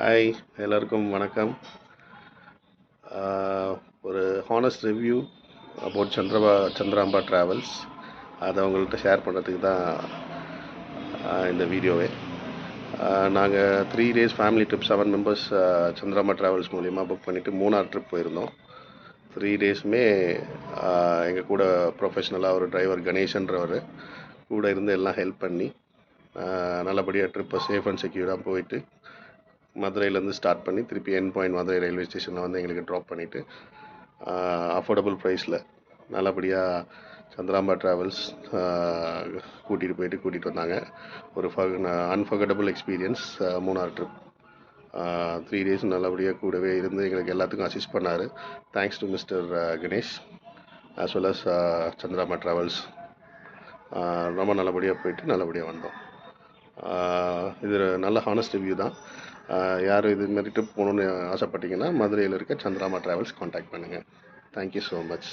Hi, எல்லாருக்கும் வணக்கம். ஒரு ஹானஸ்ட் ரிவ்யூ அபவுட் சந்திராம்பா ட்ராவல்ஸ். அதை உங்கள்கிட்ட ஷேர் பண்ணுறதுக்கு தான் இந்த வீடியோவே. நாங்கள் 3 days family trip 7 members Chandramba travels மூலிமா புக் பண்ணிவிட்டு மூணார் ட்ரிப் போயிருந்தோம். 3 daysமே எங்கள் கூட ப்ரொஃபஷ்னலாக ஒரு டிரைவர் கணேஷன்றவர் கூட இருந்து எல்லாம் ஹெல்ப் பண்ணி நல்லபடியாக ட்ரிப்பை சேஃப் அண்ட் செக்யூராக போயிட்டு மதுரையிலேருந்து ஸ்டார்ட் பண்ணி திருப்பி என் பாயிண்ட் மதுரை ரயில்வே ஸ்டேஷனில் வந்து எங்களுக்கு ட்ராப் பண்ணிவிட்டு அஃபோர்டபுள் ப்ரைஸில் நல்லபடியாக சந்திராம்பா ட்ராவல்ஸ் கூட்டிகிட்டு வந்தாங்க. ஒரு unforgettable experience Munnar trip. 3 days நல்லபடியாக கூடவே இருந்து எங்களுக்கு எல்லாத்துக்கும் அசிஸ்ட் பண்ணார். Thanks to mister Ganesh as well as Chandramba travels. ரொம்ப நல்லபடியாக போயிட்டு நல்லபடியாக வந்தோம். இது நல்ல ஹானஸ்ட் ரிவ்யூ தான். யார் இது மாதிரி ட்ரிப் போகணுன்னு ஆசைப்பட்டீங்கன்னா மதுரையில் இருக்க சந்திராம்பா ட்ராவல்ஸ் காண்டாக்ட் பண்ணுங்கள். Thank you so much.